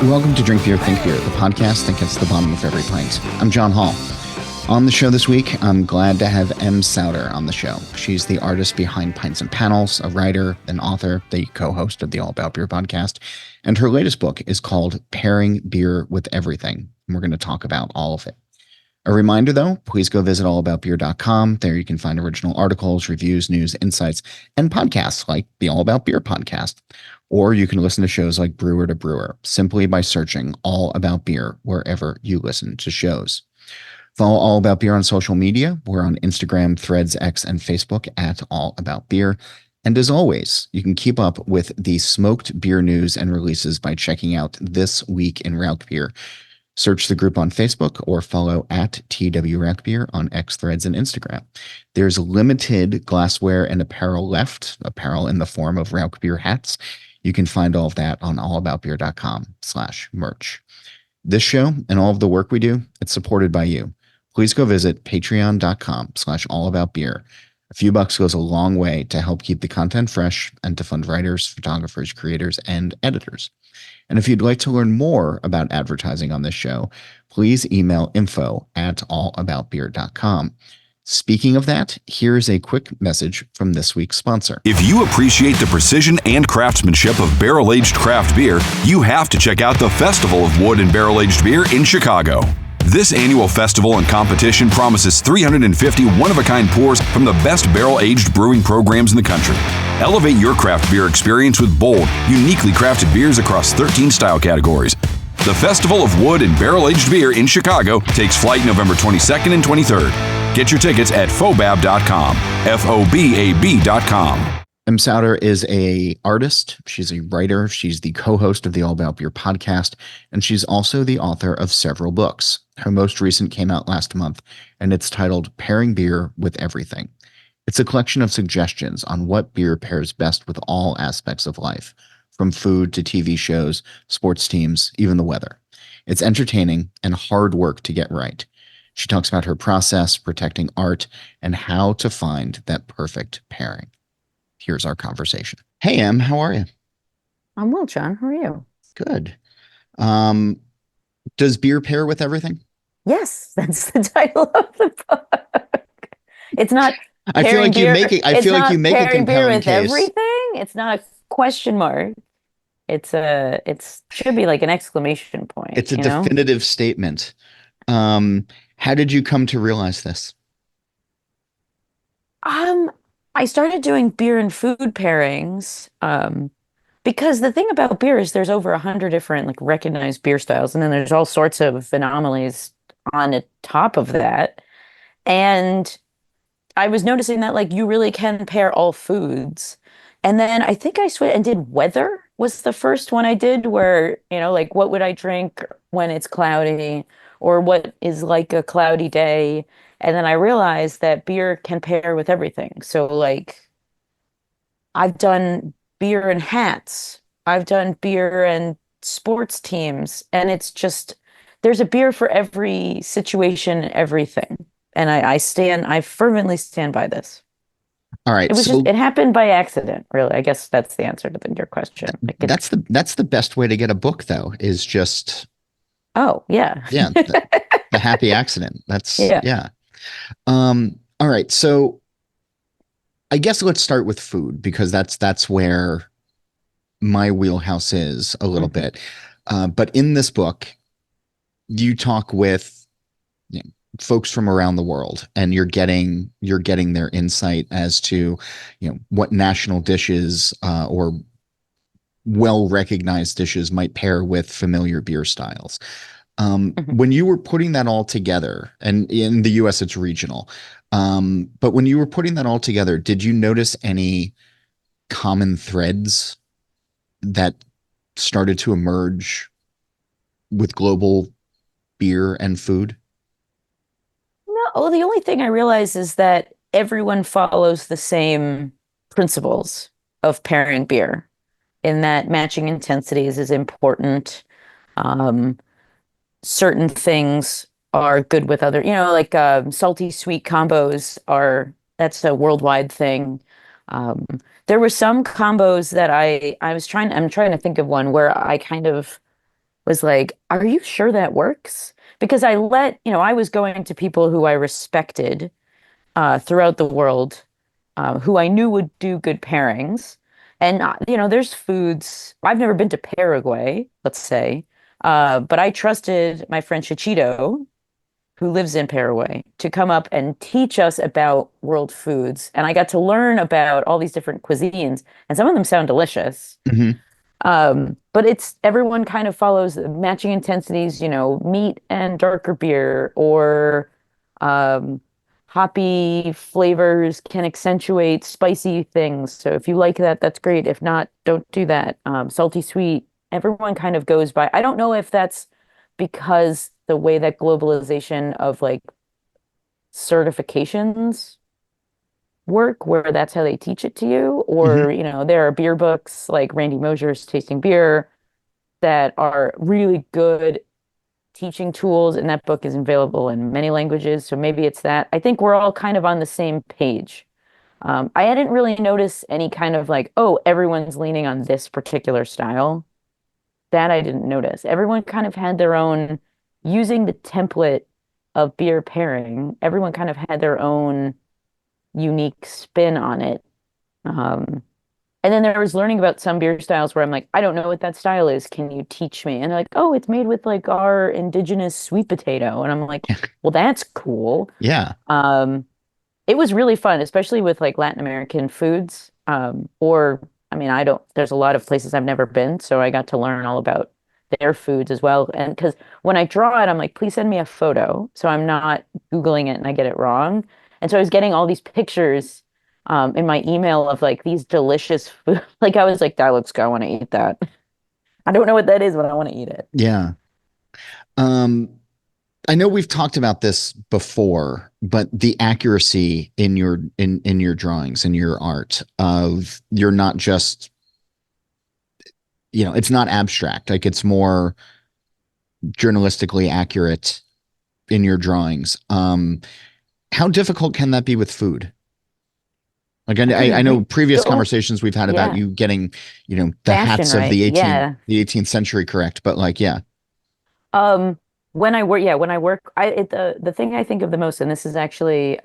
Welcome to Drink Beer, Think Beer, the podcast that gets to the bottom of every pint. I'm John Holl. On the show this week, I'm glad to have Sauter on the show. She's the artist behind Pints and Panels, a writer, an author, the co-host of the All About Beer podcast, and her latest book is called Pairing Beer with Everything, and we're going to talk about all of it. A reminder, though, please go visit allaboutbeer.com. There you can find original articles, reviews, news, insights, and podcasts like the All About Beer podcast. Or you can listen to shows like Brewer to Brewer simply by searching All About Beer wherever you listen to shows. Follow All About Beer on social media. We're on Instagram, Threads, X, and Facebook at All About Beer. And as always, you can keep up with the smoked beer news and releases by checking out This Week in Rauch Beer. Search the group on Facebook or follow at TW Rauch Beer on X, Threads, and Instagram. There's limited glassware and apparel left, apparel in the form of Rauch Beer hats. You can find all of that on allaboutbeer.com/merch. This show and all of the work we do, it's supported by you. Please go visit patreon.com/allaboutbeer. A few bucks goes a long way to help keep the content fresh and to fund writers, photographers, creators, and editors. And if you'd like to learn more about advertising on this show, please email info@allaboutbeer.com. Speaking of that, here's a quick message from this week's sponsor. If you appreciate the precision and craftsmanship of barrel-aged craft beer, you have to check out the Festival of Wood and Barrel-Aged Beer in Chicago. This annual festival and competition promises 350 one-of-a-kind pours from the best barrel-aged brewing programs in the country. Elevate your craft beer experience with bold, uniquely crafted beers across 13 style categories. The Festival of Wood and Barrel-Aged Beer in Chicago takes flight November 22nd and 23rd. Get your tickets at fobab.com, FOBAB.com. Sauter is a artist. She's a writer. She's the co-host of the All About Beer podcast, and she's also the author of several books. Her most recent came out last month, and it's titled Pairing Beer with Everything. It's a collection of suggestions on what beer pairs best with all aspects of life, from food to TV shows, sports teams, even the weather. It's entertaining and hard work to get right. She talks about her process, protecting art, and how to find that perfect pairing. Here's our conversation. Hey, Em, how are you? I'm well, John. How are you? Good. Does beer pair with everything? Yes, that's the title of the book. It's not. I feel like you make it. I feel like you make a compelling beer with case. Everything. It's not a question mark. It should be like an exclamation point. It's a definitive statement. How did you come to realize this? I started doing beer and food pairings because the thing about beer is there's over 100 different like recognized beer styles, and then there's all sorts of anomalies on the top of that. And I was noticing that like you really can pair all foods. And then I think I switched and did weather was the first one I did where, like what would I drink when it's cloudy or what is like a cloudy day. And then I realized that beer can pair with everything. So like I've done beer and hats. I've done beer and sports teams. And it's just, there's a beer for every situation, everything. And I fervently stand by this. All right. It happened by accident, really. I guess that's the answer to your question. That's the best way to get a book, though, is just. Oh, yeah. Yeah. The happy accident. That's, yeah. All right. So I guess let's start with food, because that's where my wheelhouse is a little bit. But in this book, you talk with folks from around the world, and you're getting their insight as to what national dishes or well-recognized dishes might pair with familiar beer styles. When you were putting that all together, and in the US it's regional, but when you were putting that all together, did you notice any common threads that started to emerge with global beer and food? No, the only thing I realize is that everyone follows the same principles of pairing beer, in that matching intensities is important. Certain things are good with other, like salty sweet combos that's a worldwide thing. There were some combos that I'm trying to think of one where I kind of was like, "Are you sure that works?" Because I was going to people who I respected throughout the world, who I knew would do good pairings. And there's foods. I've never been to Paraguay, let's say, but I trusted my friend Chichito, who lives in Paraguay, to come up and teach us about world foods. And I got to learn about all these different cuisines, and some of them sound delicious. Hmm. But it's everyone kind of follows the matching intensities, meat and darker beer, or um, hoppy flavors can accentuate spicy things. So if you like that, that's great. If not, don't do that. Salty sweet, everyone kind of goes by. I don't know if that's because the way that globalization of like certifications work, where that's how they teach it to you, Hmm. or there are beer books like Randy Mosher's Tasting Beer that are really good teaching tools, and that book is available in many languages. So maybe it's that. I think we're all kind of on the same page. I hadn't really noticed any kind of like, oh, everyone's leaning on this particular style. That I didn't notice. Everyone kind of had their own, using the template of beer pairing, everyone kind of had their own unique spin on it. Um, and then there was learning about some beer styles where I'm like, I don't know what that style is. Can you teach me? And they're like, oh, it's made with like our indigenous sweet potato. And I'm like, well, that's cool. Yeah. Um, it was really fun, especially with like Latin American foods. Or, I mean, there's a lot of places I've never been, so I got to learn all about their foods as well. And because when I draw it, I'm like, please send me a photo so I'm not Googling it and I get it wrong. And so I was getting all these pictures in my email of like these delicious food. Like I was like, that looks good. I want to eat that. I don't know what that is, but I want to eat it. Yeah. Um, I know we've talked about this before, but the accuracy in your drawings and your art of you're not just, it's not abstract. Like it's more journalistically accurate in your drawings. How difficult can that be with food? Like I know previous So, conversations we've had about yeah, you getting, the fashion, hats of right? Yeah. the 18th century correct, but like, yeah. When I work, yeah, when I work, the thing I think of the most, and this is actually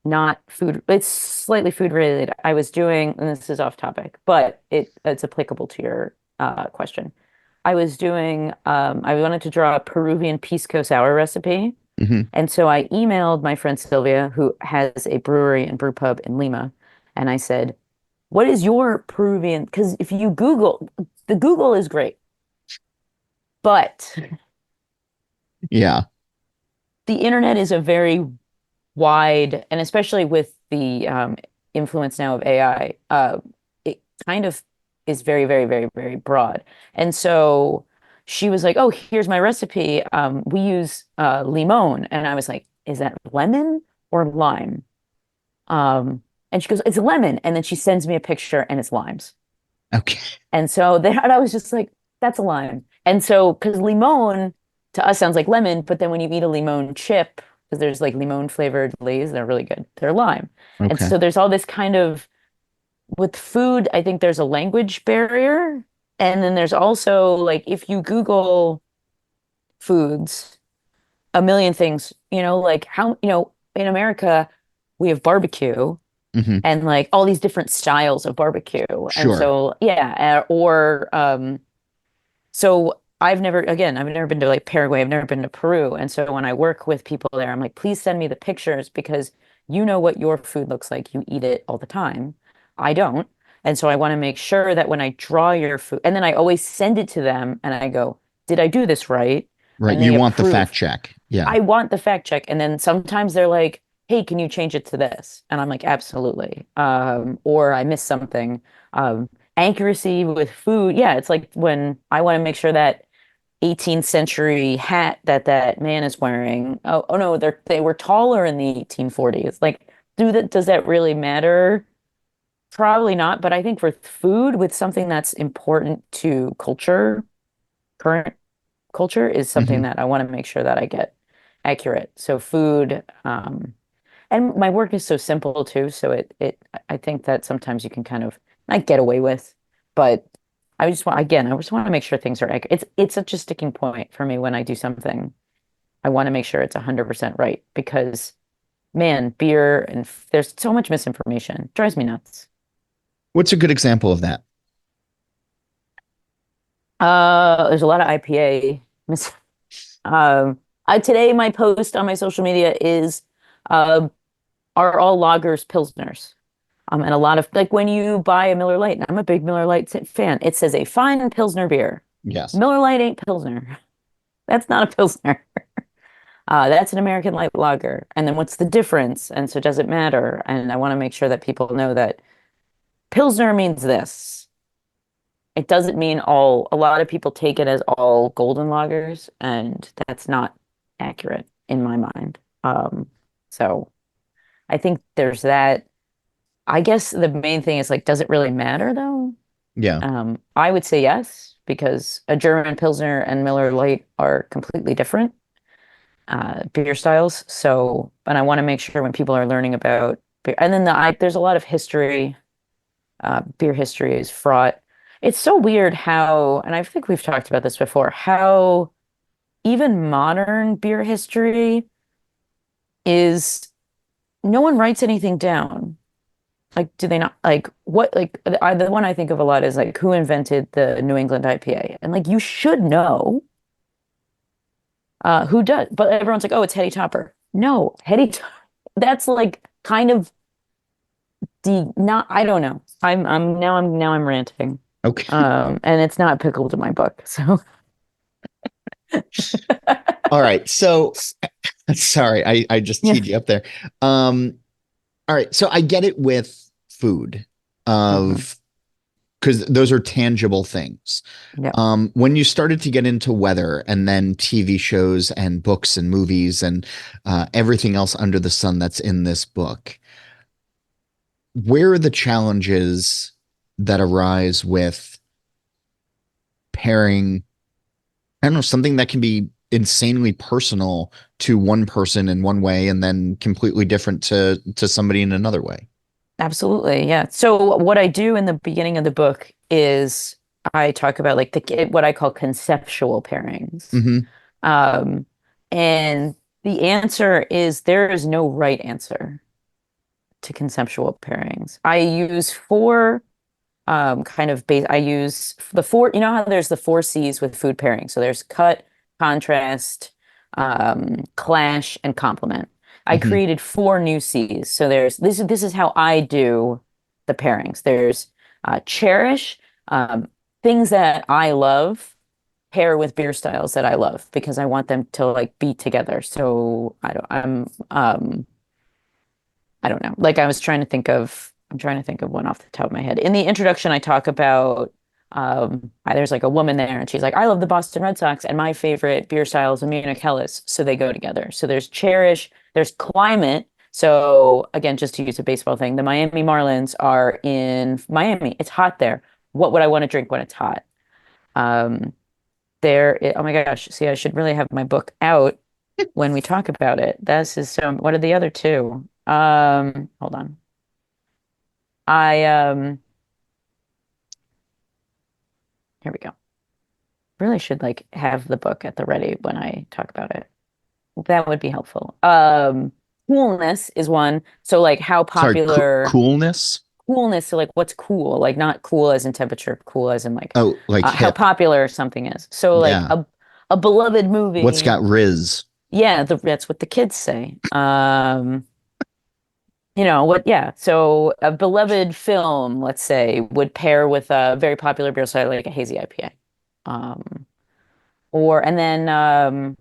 not food, it's slightly food related. I was doing, and this is off topic, but it's applicable to your question. I wanted to draw a Peruvian pisco sour recipe. Hmm. And so I emailed my friend Sylvia, who has a brewery and brew pub in Lima, and I said, what is your Peruvian? Because if you Google, the Google is great, but Yeah. the internet is a very wide, and especially with the influence now of AI, it kind of is very, very, very, very broad. And so she was like, "Oh, here's my recipe. We use limon," and I was like, "Is that lemon or lime?" Um, and she goes, "It's lemon," and then she sends me a picture, and it's limes. Okay. And so that I was just like, "That's a lime." And so, because limon to us sounds like lemon, but then when you eat a limon chip, because there's like limon flavored Lay's, they're really good. They're lime. And Okay. so there's all this kind of with food, I think there's a language barrier. And then there's also like if you Google foods, a million things, like how, in America, we have barbecue Hmm. and like all these different styles of barbecue. And Sure. so, yeah, so I've never been to like Paraguay. I've never been to Peru. And so when I work with people there, I'm like, please send me the pictures because you know what your food looks like. You eat it all the time. I don't. And so I want to make sure that when I draw your food, and then I always send it to them and I go, did I do this right? Right. And You they want the fact approve. check. Yeah. I want the fact check. And then sometimes they're like, hey, can you change it to this? And I'm like, absolutely. Or I missed something. Accuracy with food. Yeah, it's like when I want to make sure that 18th century hat that man is wearing. Oh no, they were taller in the 1840s. Like, does that really matter? Probably not. But I think for food, with something that's important to culture, current culture, is something Hmm. that I want to make sure that I get accurate. So food, and my work is so simple too. So I think that sometimes you can kind of not get away with, but I just want to make sure things are accurate. It's such a sticking point for me when I do something. I want to make sure it's 100% right because man, beer and there's so much misinformation. It drives me nuts. What's a good example of that? There's a lot of IPA mis today my post on my social media is uh are all lagers pilsners? And a lot of like when you buy a Miller Lite, and I'm a big Miller Lite fan, it says a fine Pilsner beer. Yes. Miller Lite ain't Pilsner. That's not a Pilsner. That's an American light lager. And then what's the difference? And so does it matter? And I want to make sure that people know that Pilsner means this. It doesn't mean all, a lot of people take it as all golden lagers, and that's not accurate in my mind. So I think there's that. I guess the main thing is like, does it really matter though? Yeah. I would say yes, because a German Pilsner and Miller Lite are completely different beer styles. So, and I want to make sure when people are learning about beer, and then there's a lot of history. Beer history is fraught. It's so weird how, and I think we've talked about this before, how even modern beer history is no one writes anything down. Like, do they not like what like the one I think of a lot is like who invented the New England IPA? And like you should know who does, but everyone's like, oh, it's Hetty Topper. No, that's like kind of the not I don't know. I'm ranting. Okay. And it's not pickled in my book. So All right. So sorry, I just yeah. teed you up there. All right. So I get it with food Hmm. of because those are tangible things. Yeah. When you started to get into weather and then TV shows and books and movies and everything else under the sun that's in this book, where are the challenges that arise with pairing, I don't know, something that can be insanely personal to one person in one way and then completely different to somebody in another way? Absolutely. Yeah. So what I do in the beginning of the book is I talk about like what I call conceptual pairings. Hmm. Um, and the answer is there is no right answer to conceptual pairings. I use four kind of base. I use the four, you know how there's the four C's with food pairing. So there's cut, contrast, clash, and complement. I Hmm. created four new C's. So there's this is how I do the pairings. There's cherish, things that I love pair with beer styles that I love because I want them to like be together. So I don't know. Like I'm trying to think of one off the top of my head. In the introduction, I talk about there's like a woman there and she's like, I love the Boston Red Sox and my favorite beer style is a Munich Helles. So they go together. So there's cherish, there's climate. So again, just to use a baseball thing, the Miami Marlins are in Miami. It's hot there. What would I want to drink when it's hot? Um, oh my gosh, see, I should really have my book out when we talk about it. This is so, what are the other two? Hold on. I Here we go. Really should like have the book at the ready when I talk about it. That would be helpful. Coolness is one. So like how Sorry, popular coolness. coolness, so like what's cool? Like not cool as in temperature, cool as in like Oh, like how hip. popular something is. So like Yeah. a beloved What's movie. got Riz? Yeah, that's what the kids say. You know what? Yeah. So a beloved film, let's say, would pair with a very popular beer style like a hazy IPA. Or and then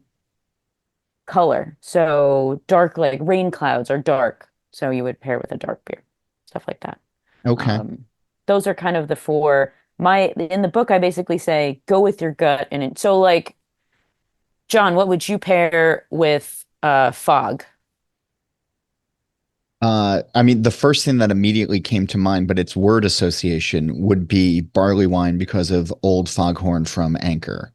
color. So dark, like rain clouds are dark. So you would pair with a dark beer, stuff like that. Okay. Um, those are kind of the four. My in the book, I basically say go with your gut, and so like John, what would you pair with fog? I mean, the first thing that immediately came to mind, but its word association would be barley wine because of Old Foghorn from Anchor.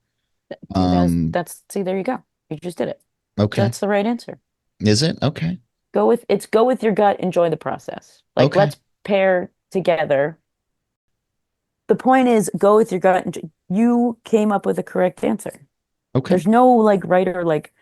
See, Um, see, there you go. You just did it. okay. That's the right answer. Is it? Okay. Go with your gut, enjoy the process. Like Okay. let's pair together The point is go with your gut. And you came up with the correct answer. Okay. There's no like right or like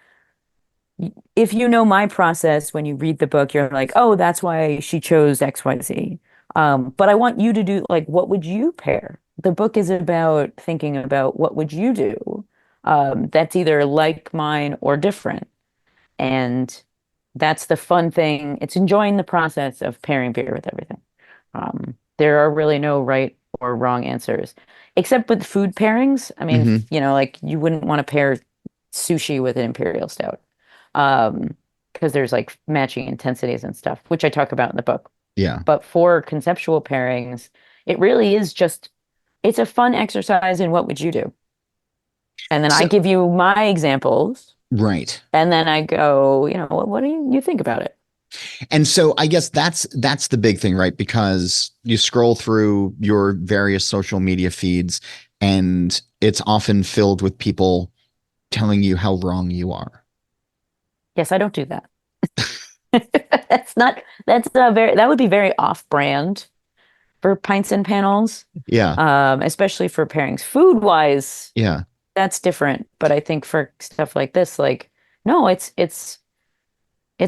if you know my process when you read the book, you're like, oh, that's why she chose XYZ. But I want you to do like, what would you pair? The book is about thinking about what would you do that's either like mine or different. And that's the fun thing. It's enjoying the process of pairing beer with everything. There are really no right or wrong answers, except with food pairings. I mean, Hmm. like you wouldn't want to pair sushi with an imperial stout, because there's like matching intensities and stuff, which I talk about in the book. Yeah. But for conceptual pairings, it really is just it's a fun exercise in what would you do? And then I So, give you my examples, right. and then I go, what do you think about it? And so I guess that's the big thing, right? Because you scroll through your various social media feeds and it's often filled with people telling you how wrong you are. Yes, I don't do that. That's not that's very that would be very off-brand for pints and panels, Yeah. especially for pairings. Food wise, Yeah. that's different. But I think for stuff like this, like, no, it's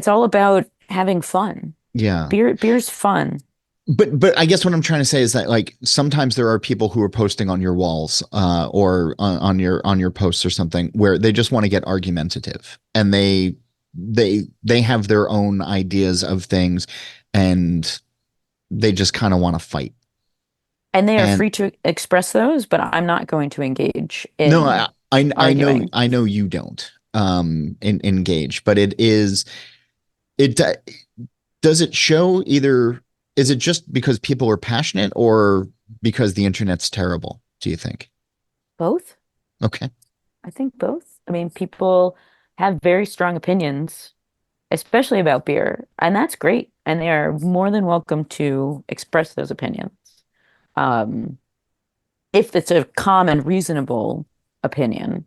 all about having fun. Yeah. Beer's fun. But I guess what I'm trying to say is that like sometimes there are people who are posting on your walls or on your posts or something where they just want to get argumentative and they have their own ideas of things and they just kind of want to fight. And they are And free to express those, but I'm not going to engage no, in know arguing. you don't engage, but it does it show either is it just because people are passionate or because the internet's terrible, do you think? Both. Okay. I think both. I mean, people have very strong opinions, especially about beer, and that's great. And they are more than welcome to express those opinions. Um, if it's a calm and reasonable opinion.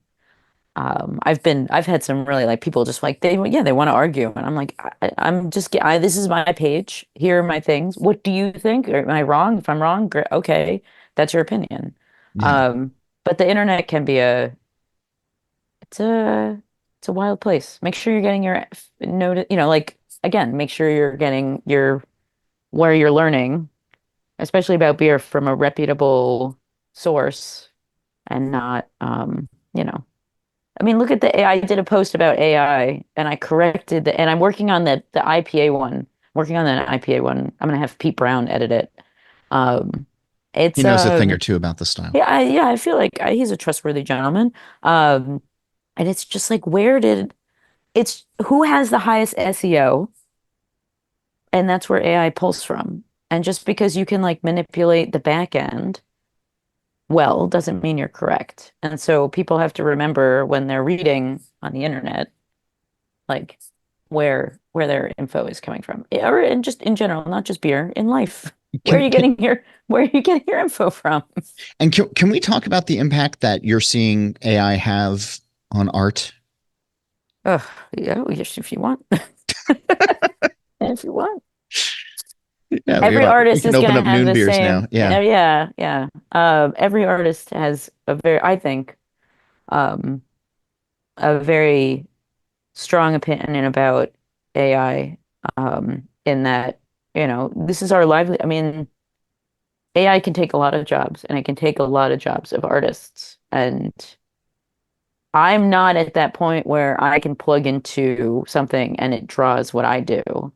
I've had some really like people just like they want to argue, and I'm like I'm just this is my page. Here are my things. What do you think? Am I wrong? If I'm wrong, great. Okay, that's your opinion. Yeah. Um, but the internet can be it's a it's a wild place. Make sure you're getting your notice. Like again, make sure you're getting your where you're learning, especially about beer from a reputable source and not I mean, look at the AI. I did a post about AI and I corrected and I'm working on the IPA one. Working on that IPA one. I'm gonna have Pete Brown edit it. Um, He it's knows a thing or two about the style. yeah, I feel like he's a trustworthy gentleman. And it's just like it's who has the highest SEO, and that's where AI pulls from. And just because you can like manipulate the back end well doesn't mean you're correct. And so people have to remember when they're reading on the internet, like where their info is coming from, or in just in general, not just beer, in life. Can, can Where are you getting your info from? and can we talk about the impact that you're seeing AI have on art? Oh, yeah, yes, if you want. If you want. Yeah, Every we artist can is open gonna up have noon the beers now. same. Yeah. Yeah, yeah. Every artist has I think, um, a very strong opinion about AI, in that, this is our lively. I mean, AI can take a lot of jobs and it can take a lot of jobs of artists. And I'm not at that point where I can plug into something and it draws what I do.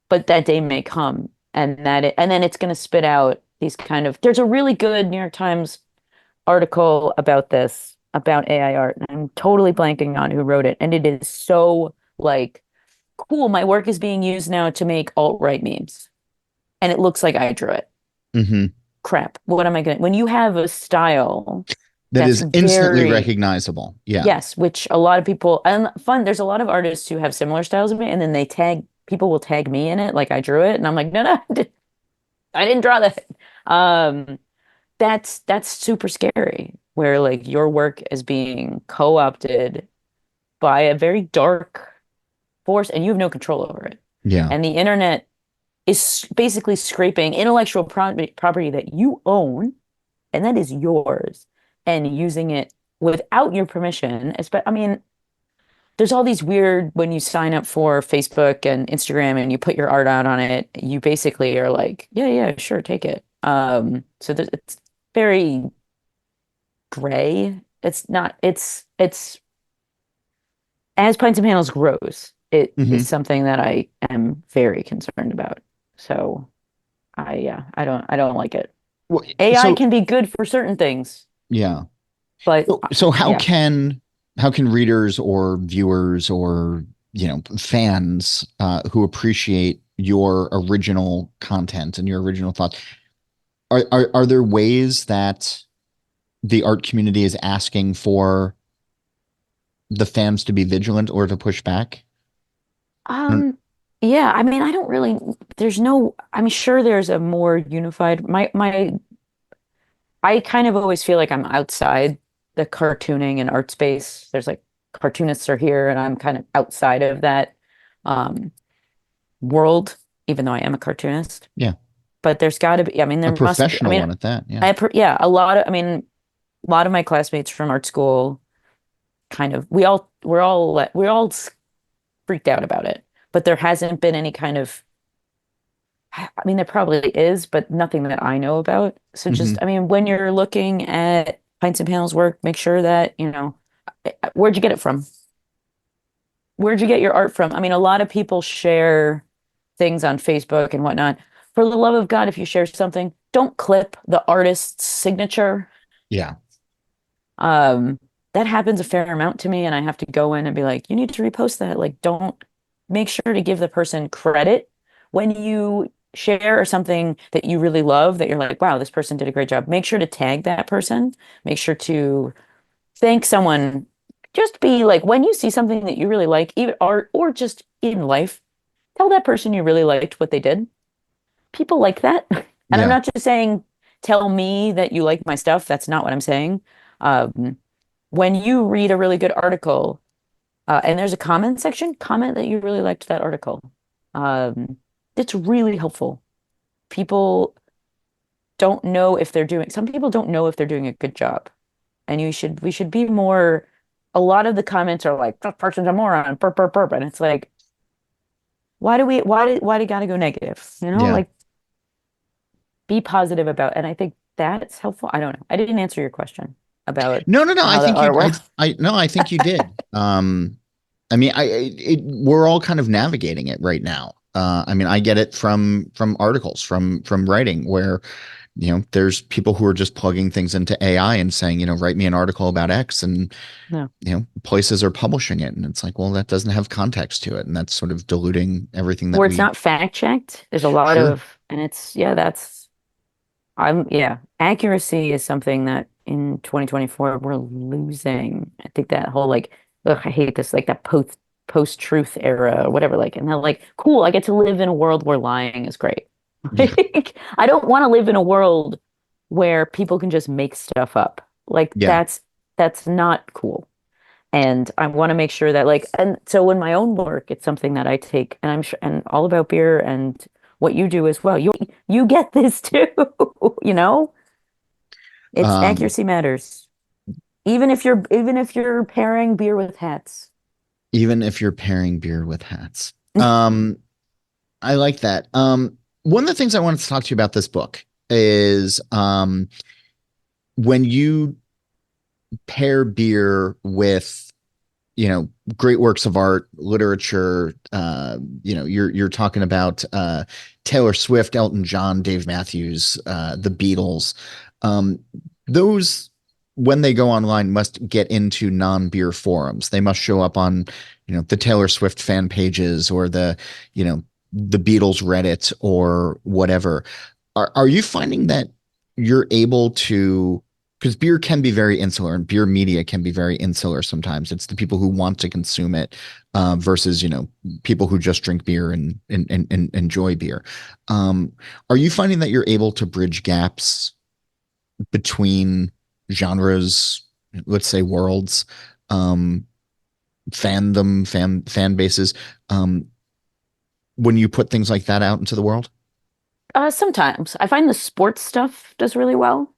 But that day may come and then it's going to spit out these there's a really good New York Times article about this, about AI art. And I'm totally blanking on who wrote it. And it is so like cool. My work is being used now to make alt-right memes. And it looks like I drew it. Hmm. Crap. What am I going to, when you have a style That that's is instantly very, recognizable. Yeah. yes, which a lot of people, and fun, there's a lot of artists who have similar styles of me, and then people will tag me in it, like I drew it. And I'm like, no, no, I didn't draw that. Um, that's super scary, where like your work is being co-opted by a very dark force and you have no control over it. Yeah. And the internet is basically scraping intellectual property that you own and that is yours and using it without your permission. I mean, there's all these weird when you sign up for Facebook and Instagram and you put your art out on it, you basically are like, yeah, yeah, sure, take it. So it's very gray. It's not, it's as Pints and Panels grows, it Hmm. is something that I am very concerned about. So yeah, I don't like it. Well, AI so can be good for certain things, yeah. but So yeah. how can readers or viewers or fans who appreciate your original content and your original thoughts, are there ways that the art community is asking for the fans to be vigilant or to push back? Mm. Um, yeah, I mean, I don't really, there's no, I'm sure there's a more unified, I kind of always feel like I'm outside the cartooning and art space. There's like cartoonists are here and I'm kind of outside of that um world, even though I am a cartoonist. Yeah, But there's got to be, I mean, a there must be, I professional mean, one at that. Yeah. yeah, a lot of, I mean, a lot of my classmates from art school kind of, we're all freaked out about it, but there hasn't been any kind of, I mean, there probably is, but nothing that I know about. So Hmm. just, I mean, when you're looking at Pints and Panels work, make sure that, where'd you get it from? Where'd you get your art from? I mean, a lot of people share things on Facebook and whatnot. For the love of God, if you share something, don't clip the artist's signature. Yeah. Um, that happens a fair amount to me, and I have to go in and be like, you need to repost that. Like, don't make sure to give the person credit when you share something that you really love, that you're like, wow, this person did a great job. Make sure to tag that person. Make sure to thank someone. Just be like, when you see something that you really like, even art or just in life, tell that person you really liked what they did. People like that. And I'm Yeah. not just saying, tell me that you like my stuff. That's not what I'm saying. Um, when you read a really good article, and there's a comment section, comment that you really liked that article. Um, it's really helpful. People don't know if they're doing, some people don't know if they're doing a good job. And we should be more, a lot of the comments are like, this person's a moron, burp, burp, burp. And it's like, why do you gotta go negative? Yeah. Like be positive about, and I think that's helpful. I don't know. I didn't answer your question about No, no, no. I how the think you, artwork. no, I think you did. I mean, we're all kind of navigating it right now. I mean, I get it from articles, from writing, where there's people who are just plugging things into AI and saying, write me an article about X, and No. places are publishing it, and it's like, well, that doesn't have context to it, and that's sort of diluting everything that Where it's we. not fact checked. There's a lot Sure. of, and it's, yeah, yeah, accuracy is something that in 2024 we're losing. I think that whole like, ugh, I hate this, like that post-truth era or whatever, like, and they're like, cool, I get to live in a world where lying is great. Yeah. Like, I don't want to live in a world where people can just make stuff up. Like Yeah. that's not cool. And I want to make sure that like, and so in my own work, it's something that I take, and I'm sure, and all about beer and what you do as well. You get this too, you know? It's Um, accuracy matters. Even if you're pairing beer with hats. even if you're pairing beer with hats. I like that. One of the things I wanted to talk to you about this book is when you pair beer with great works of art, literature. You're talking about Taylor Swift, Elton John, Dave Matthews, the Beatles. Um, those, when they go online, must get into non-beer forums. They must show up on the Taylor Swift fan pages, or you know the Beatles Reddit, or whatever. Are you finding that you're able to, because beer can be very insular, and beer media can be very insular sometimes. It's the people who want to consume it versus people who just drink beer and enjoy beer. Um, are you finding that you're able to bridge gaps between genres, let's say worlds, um, fan bases, um, when you put things like that out into the world? Sometimes I find the sports stuff does really well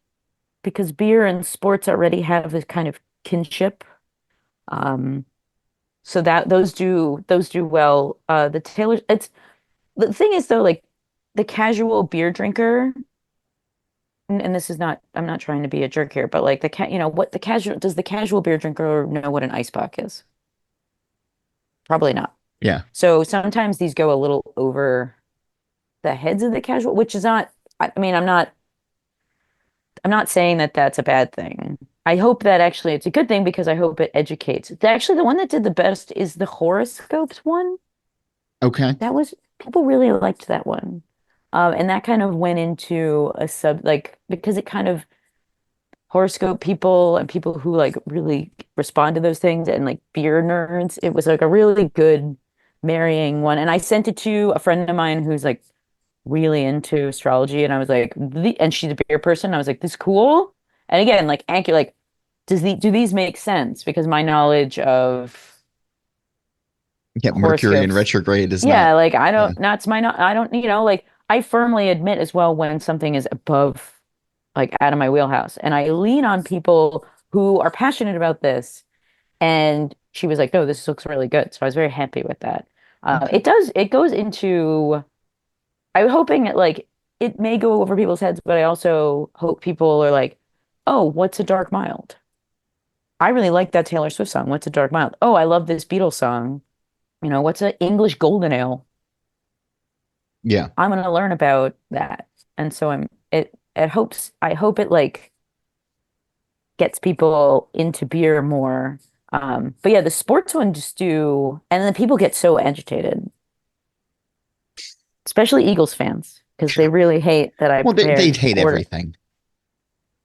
because beer and sports already have this kind of kinship. Um, so that those do well. The Taylor, it's the thing is though, like the casual beer drinker, and this is not, I'm not trying to be a jerk here, but like what the casual, does the casual beer drinker know what an ice pack is? Probably not. Yeah. So sometimes these go a little over the heads of the casual, which is not, I mean, I'm not saying that that's a bad thing. I hope that actually it's a good thing because I hope it educates. Actually, the one that did the best is the horoscopes one. Okay. That was, people really liked that one. And that kind of went into a sub, like, because it kind of horoscope people and people who like really respond to those things and like beer nerds. It was like a really good marrying one. And I sent it to a friend of mine who's like really into astrology, and I was like, and she's a beer person. I was like, this is cool. And again, like anchor, like, do these make sense? Because my knowledge of Yeah, Mercury in horoscopes, retrograde is not. yeah, like I Yeah. don't, that's my not, I don't, like I firmly admit as well when something is above, like out of my wheelhouse, and I lean on people who are passionate about this. And she was like, no, this looks really good. So I was very happy with that. Okay. It goes into, I'm hoping it like it may go over people's heads, but I also hope people are like, oh, what's a dark mild? I really like that Taylor Swift song. What's a dark mild? Oh, I love this Beatles song. What's an English golden ale? Yeah. I'm gonna learn about that. And so I hope it like gets people into beer more. But yeah, the sports one just do, and then people get so agitated, especially Eagles fans, because they really hate that I Well, they prepared hate order. everything.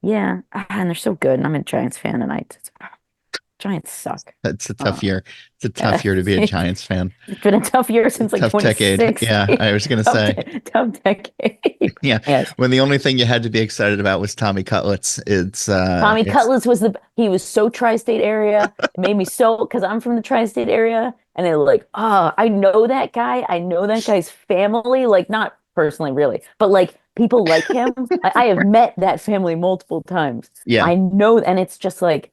Yeah, and they're so good. And I'm a Giants fan, and Giants suck. It's a tough Uh, year. It's a tough year to be a it's Giants fan. been a tough year A since like tough decade. Yeah, 2016. I was gonna say. Tough decade. Yeah, Yes. when the only thing you had to be excited about was Tommy Cutlets. Tommy It's Cutlets he was so tri-state area. It made me so, because I'm from the tri-state area, and they were like, oh, I know that guy. I know that guy's family. Like, not personally, really, but like people like him. I have met that family multiple times. yeah, I know, and it's just like,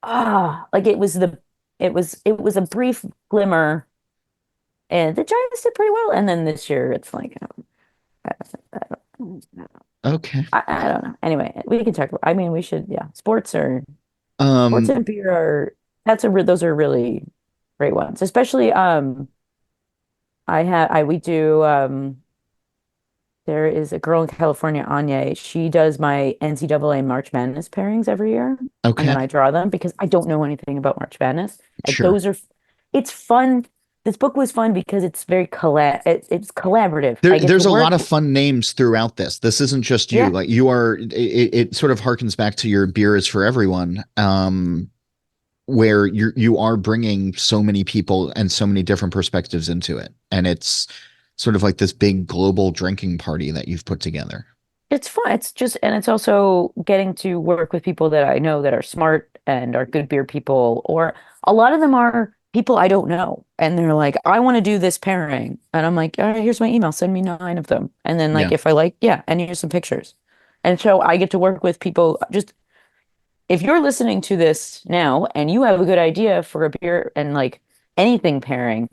like it was a brief glimmer, and the Giants did pretty well. And then this year, it's like, I, okay. I don't know. Anyway, we can talk about. I mean, we should. Yeah, sports Um, and beer are those are really great ones. Especially I we do there is a girl in California, Anya. She does my NCAA March Madness pairings every year, and then okay, I draw them because I don't know anything about March Madness. And sure. it's fun. This book was fun because it's very it's collaborative. I get to There's a lot work. of fun names throughout this. This isn't just you. Yeah, Like you are, it sort of harkens back to your beer is for everyone. Where you are bringing so many people and so many different perspectives into it, and it's sort of like this big global drinking party that you've put together. it's fun. It's just, and it's also getting to work with people that I know that are smart and are good beer people, or a lot of them are people I don't know. And they're like, I want to do this pairing. And I'm like, all right, here's my email. Send me 9 of them. And then Yeah, like, if I like, yeah, and here's some pictures. And so I get to work with people. Just if you're listening to this now and you have a good idea for a beer and like anything pairing,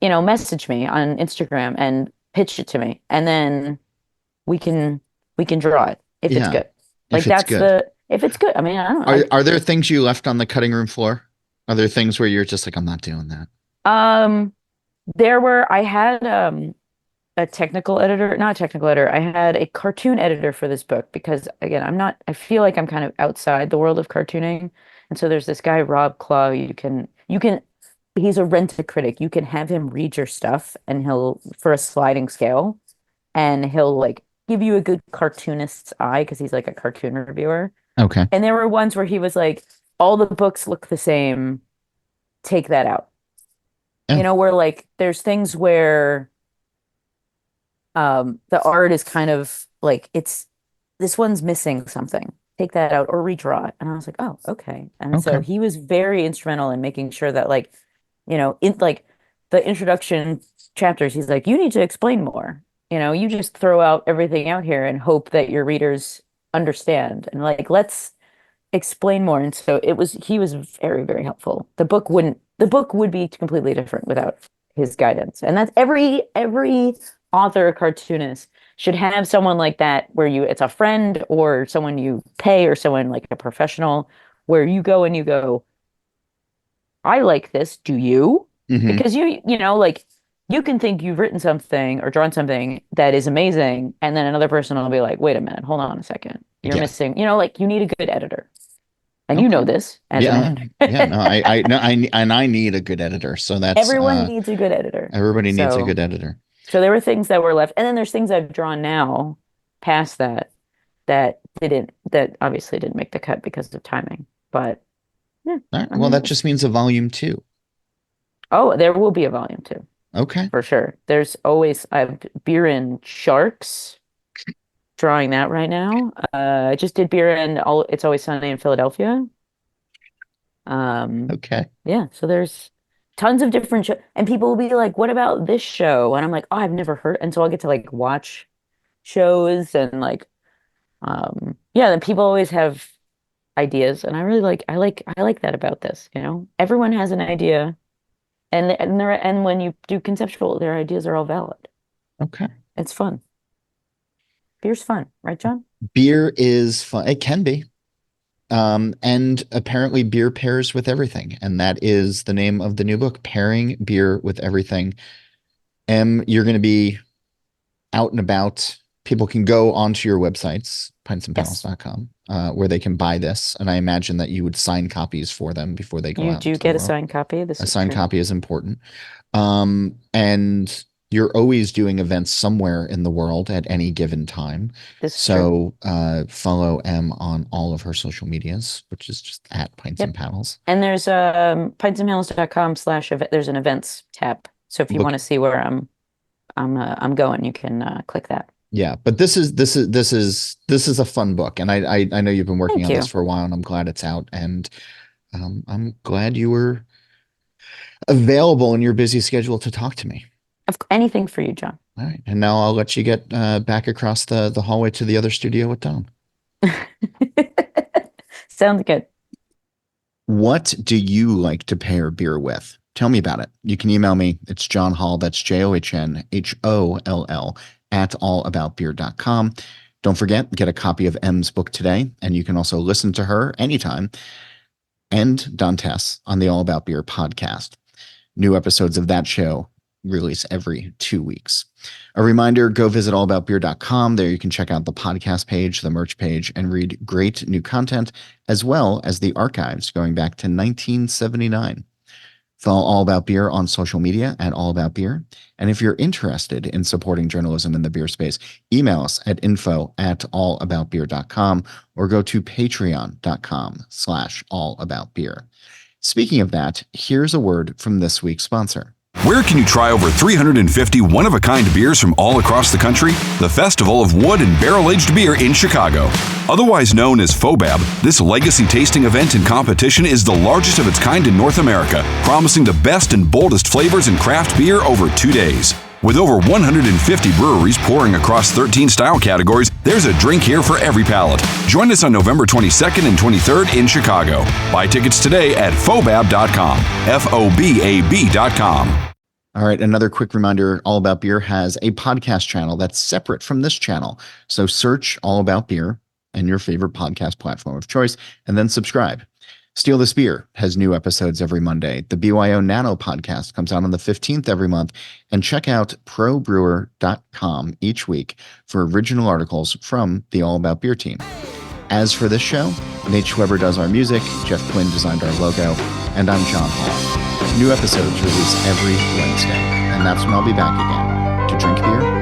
message me on Instagram and pitch it to me. And then we can we can draw it if it's yeah. good. If Like it's that's good, the if it's good. I mean, I don't are there things you left on the cutting room floor? Are there things where you're just like, I'm not doing that? I had a technical editor, not a technical editor. I had a cartoon editor for this book because again, I feel like I'm kind of outside the world of cartooning. And so there's this guy, Rob Claw, he's a rent-a-critic. You can have him read your stuff and he'll, for a sliding scale, and he'll like give you a good cartoonist's eye because he's like a cartoon reviewer. Okay. And there were ones where he was like, all the books look the same, take that out. Yeah. Where like there's things where the art is kind of like it's this one's missing something. Take that out or redraw it. And I was like, oh, okay. And so Okay. he was very instrumental in making sure that like, in like the introduction chapters, he's like, you need to explain more. You just throw out everything out here and hope that your readers understand. And like, let's explain more. And so he was very, very helpful. The book would be completely different without his guidance. And that's every author or cartoonist should have someone like that where it's a friend or someone you pay or someone like a professional where you go and you go, I like this. Do you? Because like you can think you've written something or drawn something that is amazing, and then another person will be like, wait a minute, hold on a second. You're missing, like you need a good editor. And you know this as an editor. No, I need a good editor. So that's everyone needs a good editor. Everybody needs a good editor. So there were things that were left, and then there's things I've drawn now past that obviously didn't make the cut because of timing. But yeah. All right. Well, that just means a volume 2. Oh, there will be a volume 2. Okay. For sure. I've Beer and Sharks, drawing that right now. I just did Beer and It's Always Sunny in Philadelphia. Okay. Yeah, so there's tons of different shows, and people will be like, what about this show? And I'm like, oh, I've never heard. And so I'll get to like watch shows and like then people always have ideas, and I like that about this, everyone has an idea, and when you do conceptual, their ideas are all valid. Okay. It's fun. Beer's fun, right, John? Beer is fun. It can be. And apparently beer pairs with everything. And that is the name of the new book, Pairing Beer with Everything. You're going to be out and about. People can go onto your websites, pintsandpanels.com, where they can buy this. And I imagine that you would sign copies for them before they go out. You do get a signed copy. A signed copy is important. And you're always doing events somewhere in the world at any given time. So follow Em on all of her social medias, which is just at Pints and Panels. And there's pintsandpanels.com/event. There's an events tab. So if you want to see where I'm going, you can click that. Yeah, but this is a fun book, and I know you've been working on this for a while, and I'm glad it's out, and I'm glad you were available in your busy schedule to talk to me. Anything for you, John. All right. And now I'll let you get back across the hallway to the other studio with Don. Sounds good. What do you like to pair beer with? Tell me about it. You can email me. It's John Holl. That's JOHNHOLL at allaboutbeer.com. Don't forget, get a copy of Em's book today. And you can also listen to her anytime and Dantes on the All About Beer podcast. New episodes of that show release every 2 weeks. A reminder, go visit allaboutbeer.com. There you can check out the podcast page, the merch page, and read great new content, as well as the archives going back to 1979. Follow All About Beer on social media at All About Beer. And if you're interested in supporting journalism in the beer space, email us at info@allaboutbeer.com or go to patreon.com/allaboutbeer. Speaking of that, here's a word from this week's sponsor. Where can you try over 350 one-of-a-kind beers from all across the country? The Festival of Wood and Barrel-Aged Beer in Chicago. Otherwise known as FOBAB, this legacy tasting event and competition is the largest of its kind in North America, promising the best and boldest flavors in craft beer over 2 days. With over 150 breweries pouring across 13 style categories, there's a drink here for every palate. Join us on November 22nd and 23rd in Chicago. Buy tickets today at fobab.com, FOBAB.com. All right, another quick reminder, All About Beer has a podcast channel that's separate from this channel. So search All About Beer and your favorite podcast platform of choice, and then subscribe. Steal This Beer has new episodes every Monday. The BYO Nano podcast comes out on the 15th every month. And check out probrewer.com each week for original articles from the All About Beer team. As for this show, Nate Schweber does our music, Jeff Quinn designed our logo, and I'm John Holl. New episodes release every Wednesday, and that's when I'll be back again to drink beer